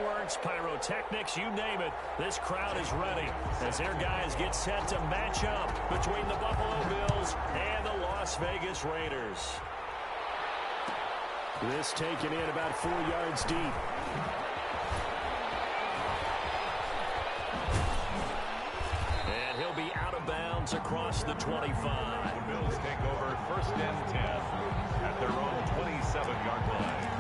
fireworks, pyrotechnics, you name it. This crowd is ready as their guys get set to match up between the Buffalo Bills and the Las Vegas Raiders. This taken in about 4 yards deep. And he'll be out of bounds across the 25. The Bills take over 1st and 10 at their own 27-yard line.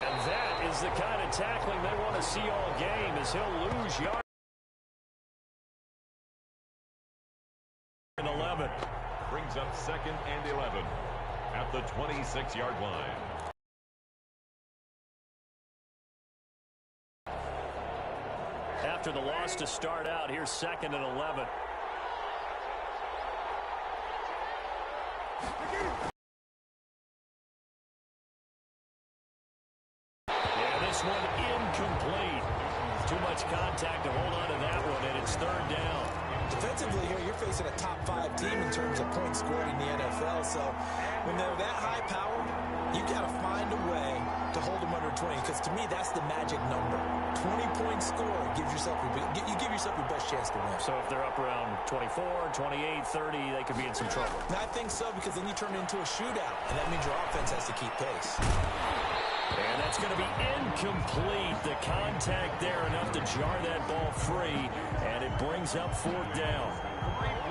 And that is the kind of tackling they want to see all game, as he'll lose yards. 11. Brings up 2nd and 11 at the 26-yard line. After the loss to start out, here's 2nd and 11. This one incomplete. Too much contact to hold on to that one, and it's 3rd down. Defensively here, you're facing a top 5 team in terms of points scored in the NFL. So when they're that high powered, you got to find a way to hold them under 20. Because to me, that's the magic number. 20-point score gives yourself you give yourself your best chance to win. So if they're up around 24, 28, 30, they could be in some trouble. I think so, because then you turn it into a shootout, and that means your offense has to keep pace. And that's going to be incomplete. The contact there enough to jar that ball free, and it brings up 4th down.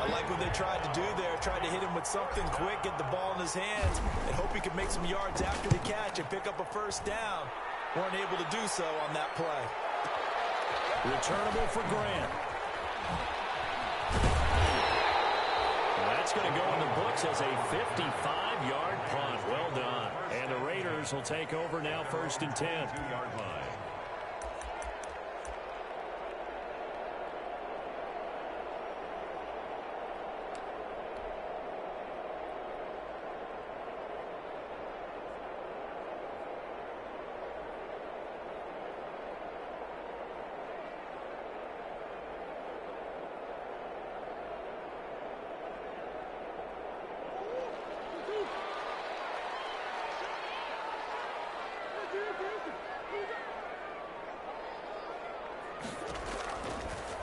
I like what they tried to do there. Tried to hit him with something quick, get the ball in his hands, and hope he could make some yards after the catch and pick up a 1st down. Weren't able to do so on that play. Returnable for Grant. And that's going to go in the books as a 55-yard punt. Well done. And the Raiders will take over now, 1st and 10. 2-yard line.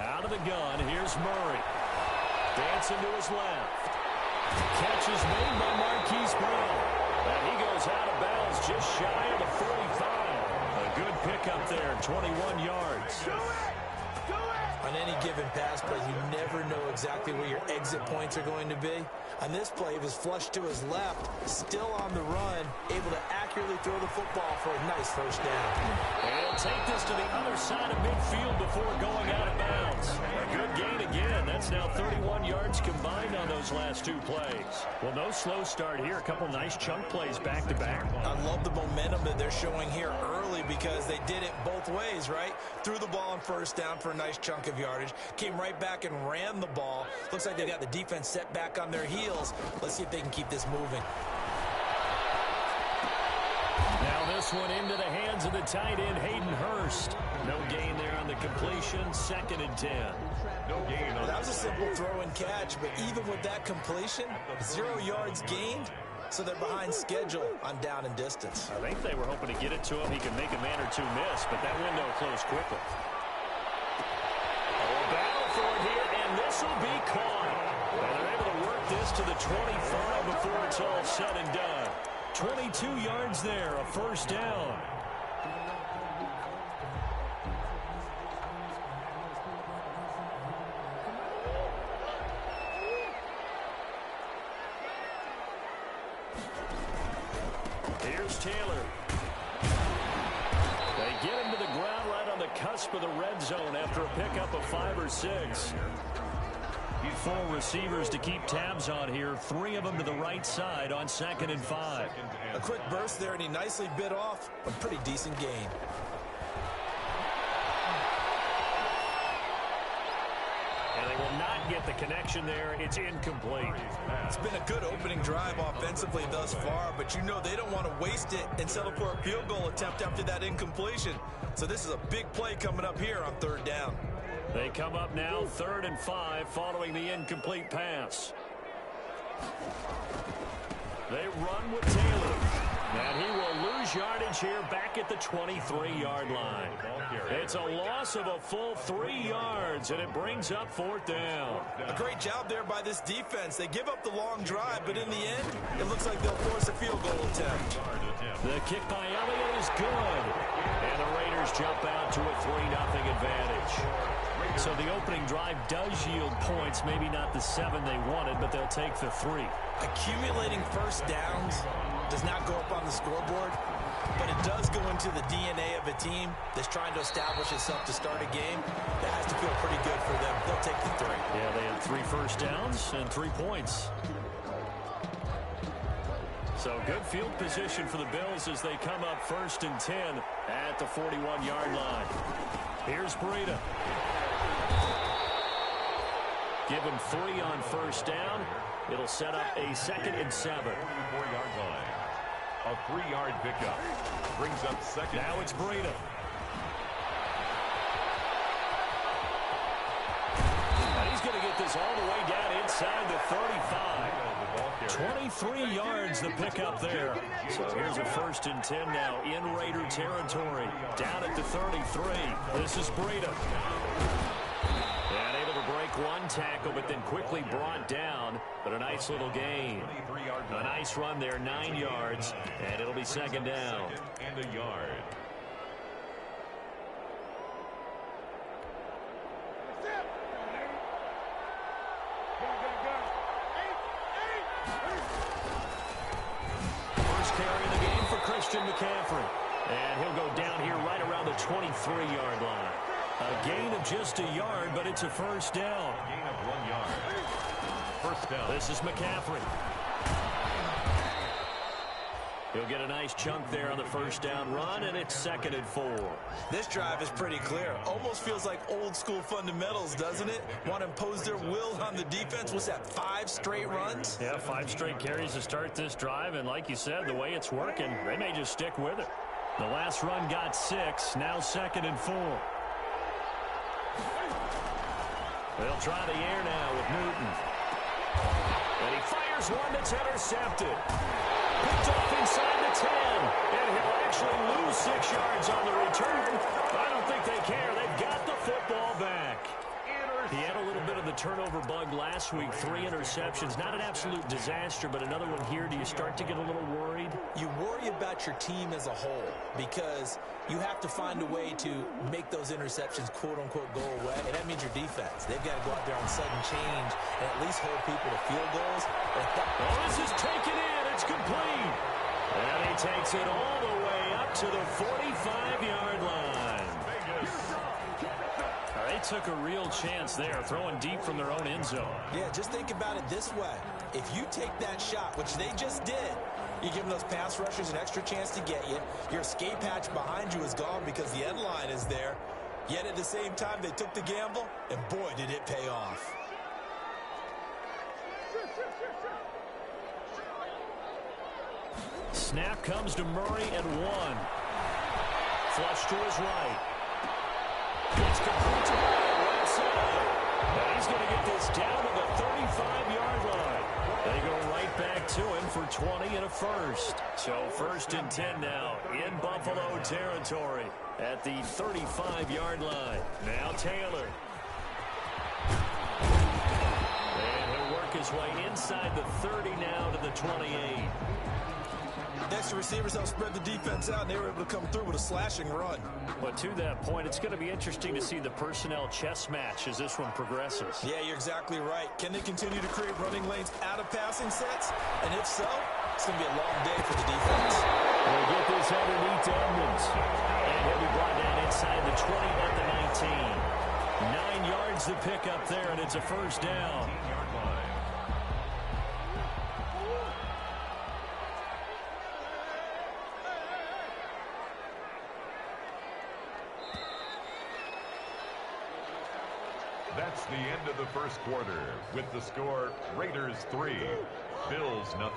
Out of the gun, here's Murray. Dancing to his left. Catch is made by Marquise Brown. And he goes out of bounds just shy of the 45. A good pickup there, 21 yards. On any given pass play, you never know exactly where your exit points are going to be. On this play, he was flushed to his left, still on the run, able to accurately throw the football for a nice 1st down. And he'll take this to the other side of midfield before going out of bounds. A good gain again. That's now 31 yards combined on those last 2 plays. Well, no slow start here. A couple nice chunk plays back-to-back. I love the momentum that they're showing here early, because they did it both ways, right? Threw the ball on 1st down for a nice chunk of yardage, came right back and ran the ball. Looks like they got the defense set back on their heels. Let's see if they can keep this moving. Now this one into the hands of the tight end, Hayden Hurst. No gain there on the completion, 2nd and 10. No gain on that was a simple throw and catch, but even with that completion, 0 yards gained, so they're behind schedule on down and distance. I think they were hoping to get it to him. He could make a man or 2 miss, but that window closed quickly. Battle for it here, and this will be caught. And they're able to work this to the 25 before it's all said and done. 22 yards there, a 1st down. Here's Taylor. They get him to the ground right on the cusp of the red zone after a pickup of 5 or 6. 4 receivers to keep tabs on here. 3 of them to the right side on 2nd and 5. A quick burst there, and he nicely bit off a pretty decent gain. And they will not can't get the connection there. It's incomplete. It's been a good opening drive offensively thus far, but you know they don't want to waste it and settle for a field goal attempt after that incompletion. So this is a big play coming up here on third down. They come up now 3rd and 5 following the incomplete pass. They run with Taylor. And he will lose yardage here back at the 23-yard line. It's a loss of a full 3 yards, and it brings up 4th down. A great job there by this defense. They give up the long drive, but in the end, it looks like they'll force a field goal attempt. The kick by Elliott is good. And the Raiders jump out to a 3-0 advantage. So the opening drive does yield points, maybe not the 7 they wanted, but they'll take the 3. Accumulating first downs does not go up on the scoreboard, but it does go into the DNA of a team that's trying to establish itself to start a game. That has to feel pretty good for them. They'll take the 3. Yeah, they had 3 first downs and 3 points. So good field position for the Bills as they come up 1st and 10 at the 41-yard line. Here's Breida. Give him 3 on first down. It'll set up a 2nd and 7. 4-yard line. A 3-yard pickup. Brings up 2nd. Now it's Breida. And he's going to get this all the way down inside the 35. 23 yards the pickup there. So here's a 1st and 10 now in Raider territory. Down at the 33. This is Breida. And able to break one tackle, but then quickly brought down. But a nice little gain. A nice run there, 9 yards. And it'll be 2nd down. And a yard. McCaffrey. And he'll go down here right around the 23-yard line. A gain of just a yard, but it's a 1st down. Gain of 1 yard. 1st down. This is McCaffrey. He'll get a nice chunk there on the 1st down run, and it's 2nd and 4. This drive is pretty clear. Almost feels like old school fundamentals, doesn't it? Want to impose their will on the defense. What's that, 5 straight runs? Yeah, 5 straight carries to start this drive, and like you said, the way it's working, they may just stick with it. The last run got 6, now 2nd and 4. They'll try the air now with Newton. And he fires one that's intercepted. Picked off inside the 10. And he'll actually lose 6 yards on the return. I don't think they care. They've got the football back. He had a little bit of the turnover bug last week. 3 interceptions. Not an absolute disaster, but another one here. Do you start to get a little worried? You worry about your team as a whole because you have to find a way to make those interceptions, quote-unquote, go away. And that means your defense. They've got to go out there on sudden change and at least hold people to field goals. This is taken in. It's complete. And he takes it all the way up to the 45-yard line. They took a real chance there, throwing deep from their own end zone. Yeah, just think about it this way. If you take that shot, which they just did, you give those pass rushers an extra chance to get you. Your escape hatch behind you is gone because the end line is there. Yet at the same time, they took the gamble, and boy, did it pay off. Snap comes to Murray at 1. Flush to his right. It's complete to Murray, right side. And he's going to get this down to the 35-yard line. They go right back to him for 20 and a 1st. So 1st and 10 now in Buffalo territory at the 35-yard line. Now Taylor. And he'll work his way inside the 30 now to the 28. Next, the receivers help spread the defense out, and they were able to come through with a slashing run. But to that point, it's going to be interesting to see the personnel chess match as this one progresses. Yeah, you're exactly right. Can they continue to create running lanes out of passing sets? And if so, it's going to be a long day for the defense. They'll get this underneath to Edmonds. And he'll be brought down inside the 20 at the 19. 9 yards to pick up there, and it's a 1st down. That's It's the end of the first quarter with the score Raiders 3, Bills 0.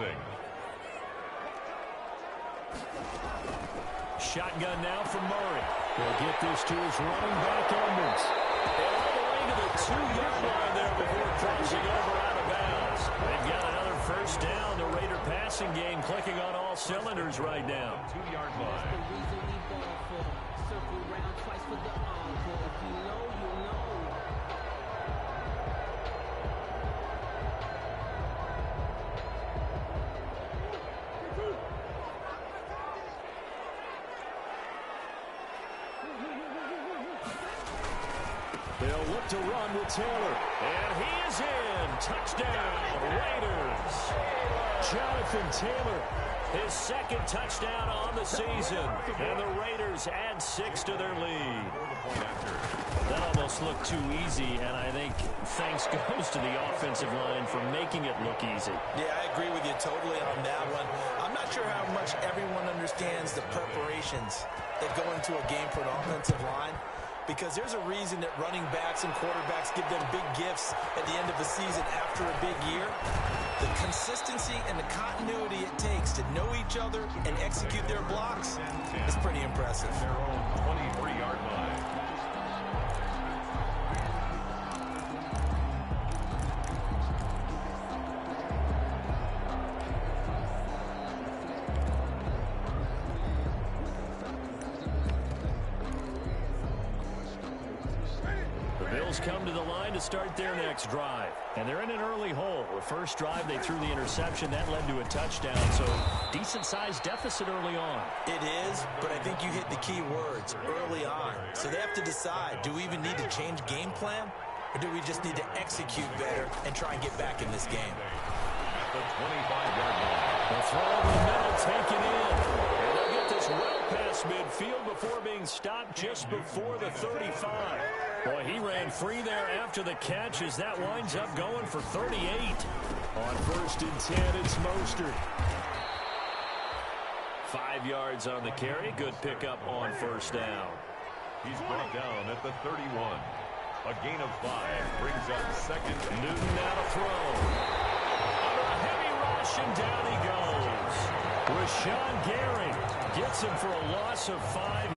Shotgun now from Murray. He'll get this to his running back, Edmonds. And all the way to the 2-yard line there before crossing over out of bounds. They've got another first down. The Raider passing game clicking on all cylinders right now. 2-yard line. They'll look to run with Taylor. And he is in. Touchdown, Raiders. Jonathan Taylor, his second touchdown on the season. And the Raiders add 6 to their lead. That almost looked too easy, and I think thanks goes to the offensive line for making it look easy. Yeah, I agree with you totally on that one. I'm not sure how much everyone understands the preparations that go into a game for an offensive line, because there's a reason that running backs and quarterbacks give them big gifts at the end of the season after a big year. The consistency and the continuity it takes to know each other and execute their blocks is pretty impressive. Their own 23-yard line. Come to the line to start their next drive. And they're in an early hole. The first drive, they threw the interception. That led to a touchdown. So decent-sized deficit early on. It is, but I think you hit the key words, early on. So they have to decide, do we even need to change game plan? Or do we just need to execute better and try and get back in this game? At the 25-yard line. The throw over the middle taken in. And they'll get this well past midfield before being stopped just before the 35. Boy, he ran free there after the catch as that winds up going for 38. On 1st and 10, it's Mostert. 5 yards on the carry. Good pickup on first down. He's brought down at the 31. A gain of 5 brings up second. Newton now to throw. Under a heavy rush, and down he goes. Rashawn Gary gets him for a loss of 5.